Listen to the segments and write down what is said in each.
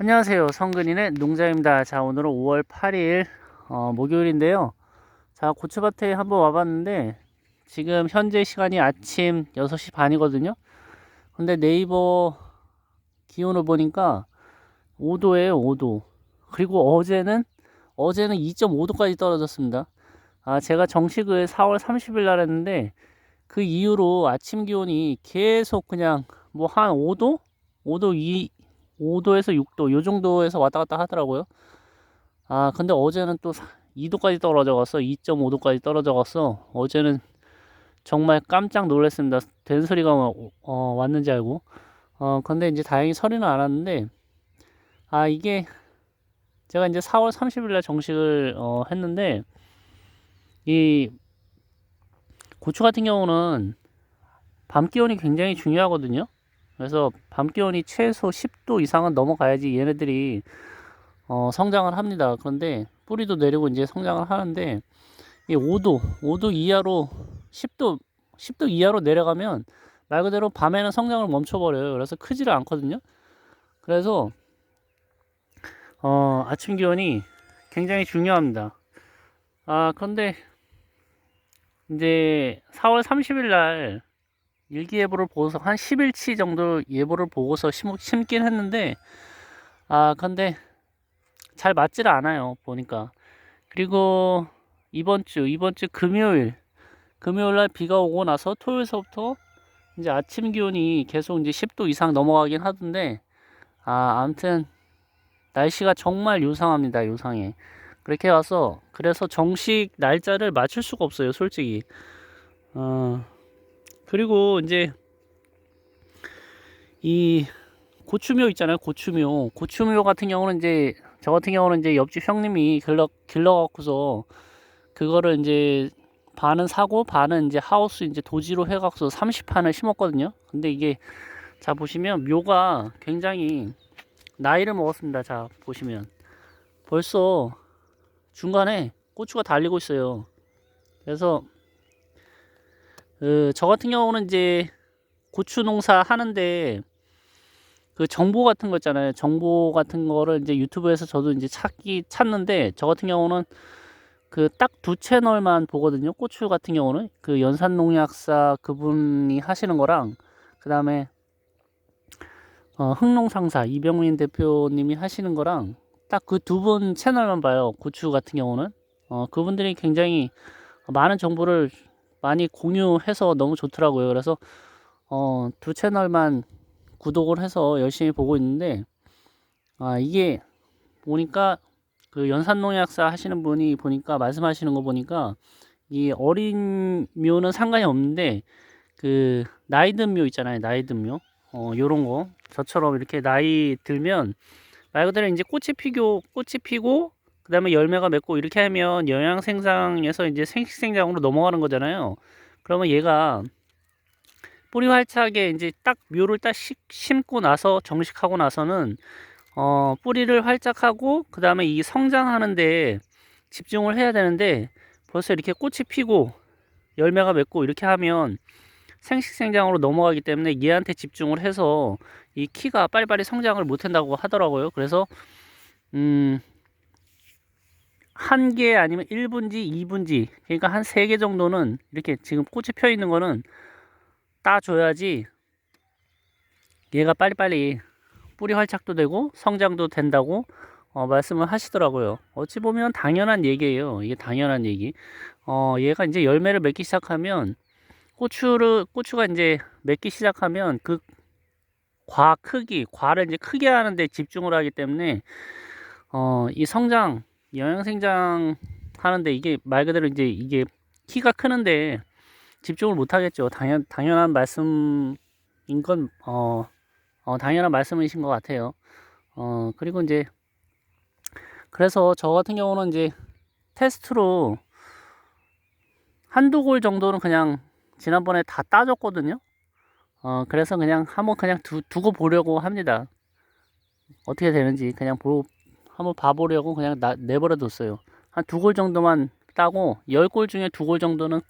안녕하세요. 성근이네 농장입니다. 자, 오늘은 5월 8일 목요일인데요. 자, 고추밭에 한번 와봤는데 지금 현재 시간이 아침 6시 반이거든요. 근데 네이버 기온을 보니까 5도예요. 5도. 그리고 어제는 2.5도까지 떨어졌습니다. 제가 정식을 4월 30일 날 했는데 그 이후로 아침 기온이 계속 그냥 뭐 한 5도? 5도 5도에서 6도 요 정도에서 왔다 갔다 하더라고요. 근데 어제는 또 2도까지 떨어져 갔어. 2.5도까지 떨어져 갔어. 어제는 정말 깜짝 놀랐습니다. 된 소리가 왔는지 알고. 근데 이제 다행히 서리는 안 왔는데, 이게 제가 이제 4월 30일 날 정식을 했는데, 이 고추 같은 경우는 밤 기온이 굉장히 중요하거든요. 그래서 밤 기온이 최소 10도 이상은 넘어가야지 얘네들이 성장을 합니다. 그런데 뿌리도 내리고 이제 성장을 하는데 이 5도 이하로 10도 10도 이하로 내려가면 말 그대로 밤에는 성장을 멈춰버려요. 그래서 크지를 않거든요. 그래서 아침 기온이 굉장히 중요합니다. 그런데 이제 4월 30일 날 일기예보를 보고서 한 10일치 정도 예보를 보고서 심긴 했는데 근데 잘 맞지를 않아요. 보니까. 그리고 이번 주 금요일 날 비가 오고 나서 토요일서부터 이제 아침 기온이 계속 이제 10도 이상 넘어가긴 하던데, 아무튼 날씨가 정말 요상합니다. 요상해. 그렇게 와서 그래서 정식 날짜를 맞출 수가 없어요. 솔직히. 어, 그리고 이제 이 고추묘 있잖아요. 고추묘 같은 경우는 이제 저 같은 경우는 이제 옆집 형님이 길러 갖고서 그거를 이제 반은 사고 반은 이제 하우스 이제 도지로 해갖고 30판을 심었거든요. 근데 이게 자 보시면 묘가 굉장히 나이를 먹었습니다. 자 보시면 벌써 중간에 고추가 달리고 있어요. 그래서 저 같은 경우는 이제 고추 농사 하는데 그 정보 같은 거 있잖아요. 정보 같은 거를 이제 유튜브에서 저도 이제 찾는데 저 같은 경우는 그 딱 두 채널만 보거든요. 고추 같은 경우는 그 연산농약사 그분이 하시는 거랑 그 다음에 흥농상사 이병민 대표님이 하시는 거랑 딱 그 두 분 채널만 봐요. 고추 같은 경우는 그분들이 굉장히 많은 정보를 많이 공유해서 너무 좋더라고요. 그래서 두 채널만 구독을 해서 열심히 보고 있는데 이게 보니까 그 연산농약사 하시는 분이 보니까 말씀하시는 거 보니까 이 어린 묘는 상관이 없는데 그 나이 든 묘 있잖아요. 나이 든 묘. 요런 거 저처럼 이렇게 나이 들면 말 그대로 이제 꽃이 피고 그다음에 열매가 맺고 이렇게 하면 영양 생장에서 이제 생식 생장으로 넘어가는 거잖아요. 그러면 얘가 뿌리 활착에 이제 딱 묘를 딱 심고 나서 정식하고 나서는 뿌리를 활짝하고 그 다음에 이 성장하는데 집중을 해야 되는데 벌써 이렇게 꽃이 피고 열매가 맺고 이렇게 하면 생식생장으로 넘어가기 때문에 얘한테 집중을 해서 이 키가 빨리빨리 성장을 못한다고 하더라고요. 그래서 한 개 아니면 1분지 2분지 그러니까 한 3개 정도는 이렇게 지금 꽃이 펴 있는 거는 따줘야지 얘가 빨리빨리 뿌리 활착도 되고 성장도 된다고 말씀을 하시더라고요. 어찌 보면 당연한 얘기예요. 이게 당연한 얘기. 얘가 이제 열매를 맺기 시작하면 고추가 이제 맺기 시작하면 그 과를 이제 크게 하는데 집중을 하기 때문에 이 영양 생장 하는데 이게 말 그대로 이제 이게 키가 크는데 집중을 못 하겠죠. 당연한 말씀인 건 당연한 말씀이신 것 같아요. 그리고 이제 그래서 저 같은 경우는 이제 테스트로 한두 골 정도는 그냥 지난번에 다 따졌거든요. 그래서 그냥 한번 그냥 두고 보려고 합니다. 어떻게 되는지 그냥 한번 봐보려고 그냥 내버려 뒀어요. 한 두 골 정도만 따고 10골 중에 2골 정도는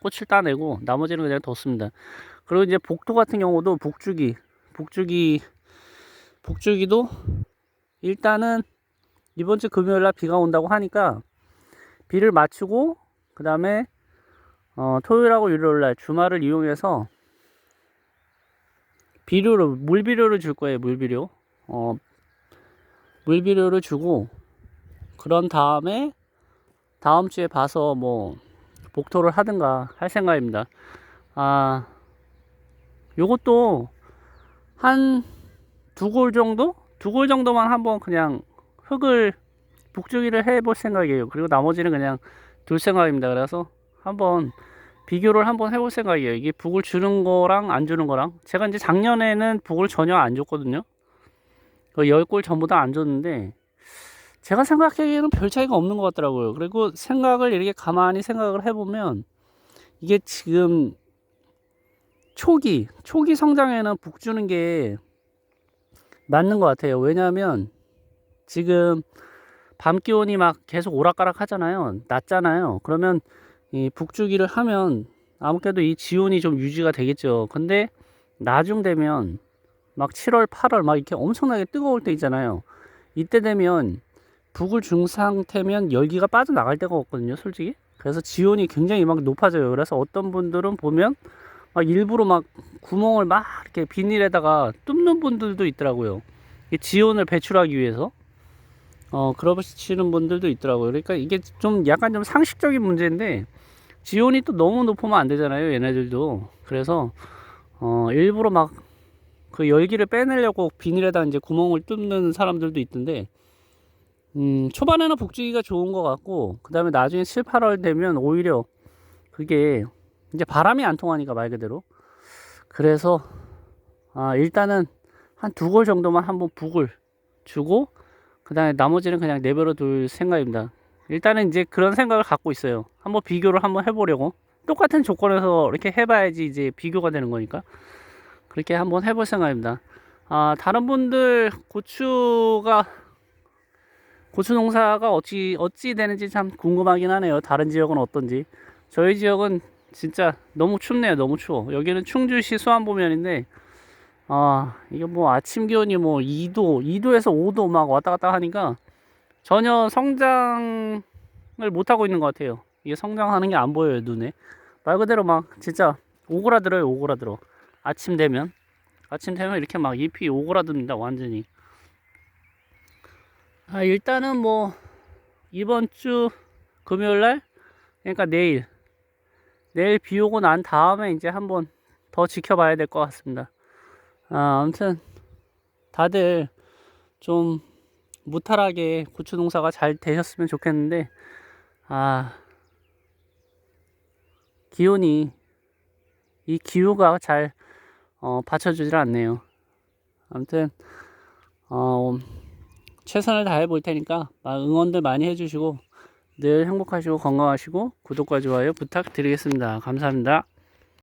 꽃을 따내고 나머지는 그냥 뒀습니다. 그리고 이제 복도 같은 경우도 복주기도 일단은 이번 주 금요일 날 비가 온다고 하니까 비를 맞추고 그 다음에 토요일하고 일요일 날 주말을 이용해서 물비료를 줄 거예요. 물비료를 주고 그런 다음에 다음 주에 봐서 뭐 복토를 하든가 할 생각입니다. 요것도 한 두 골 정도? 두 골 정도만 한번 그냥 흙을 북주기를 해볼 생각이에요. 그리고 나머지는 그냥 둘 생각입니다. 그래서 한번 비교를 한번 해볼 생각이에요. 이게 북을 주는 거랑 안 주는 거랑. 제가 이제 작년에는 북을 전혀 안 줬거든요. 그 10골 전부 다 안 줬는데 제가 생각하기에는 별 차이가 없는 것 같더라고요. 그리고 생각을 이렇게 가만히 생각을 해보면 이게 지금 초기 성장에는 북 주는 게 맞는 것 같아요. 왜냐하면 지금 밤 기온이 막 계속 오락가락 하잖아요. 낮잖아요. 그러면 이 북주기를 하면 아무래도 이 지온이 좀 유지가 되겠죠. 근데 나중 되면 막 7월, 8월 막 이렇게 엄청나게 뜨거울 때 있잖아요. 이때 되면 북을 준 상태면 열기가 빠져나갈 데가 없거든요, 솔직히. 그래서 지온이 굉장히 막 높아져요. 그래서 어떤 분들은 보면 막 일부러 막 구멍을 막 이렇게 비닐에다가 뚫는 분들도 있더라고요. 지온을 배출하기 위해서. 그러시는 분들도 있더라고요. 그러니까 이게 좀 약간 좀 상식적인 문제인데, 지온이 또 너무 높으면 안 되잖아요, 얘네들도. 그래서, 일부러 막 그 열기를 빼내려고 비닐에다 이제 구멍을 뚫는 사람들도 있던데, 초반에는 복주기가 좋은 것 같고, 그 다음에 나중에 7, 8월 되면 오히려 그게 이제 바람이 안 통하니까 말 그대로. 그래서 일단은 한 두 골 정도만 한번 북을 주고 그 다음에 나머지는 그냥 내버려 둘 생각입니다. 일단은 이제 그런 생각을 갖고 있어요. 한번 비교를 한번 해보려고. 똑같은 조건에서 이렇게 해봐야지 이제 비교가 되는 거니까 그렇게 한번 해볼 생각입니다. 다른 분들 고추 농사가 어찌 되는지 참 궁금하긴 하네요. 다른 지역은 어떤지. 저희 지역은 진짜 너무 춥네요. 너무 추워. 여기는 충주시 수안보면인데 이게 뭐 아침 기온이 뭐 2도에서 5도 막 왔다 갔다 하니까 전혀 성장을 못 하고 있는 것 같아요. 이게 성장하는 게 안 보여요, 눈에. 말 그대로 막 진짜 오그라들어요, 오그라들어. 아침 되면 이렇게 막 잎이 오그라듭니다, 완전히. 일단은 뭐 이번 주 금요일 날, 그러니까 내일 비 오고 난 다음에 이제 한번 더 지켜봐야 될 것 같습니다. 아무튼 다들 좀 무탈하게 고추 농사가 잘 되셨으면 좋겠는데 이 기후가 잘 받쳐주질 않네요. 아무튼 최선을 다해 볼 테니까 응원들 많이 해주시고 늘 행복하시고 건강하시고 구독과 좋아요 부탁드리겠습니다. 감사합니다.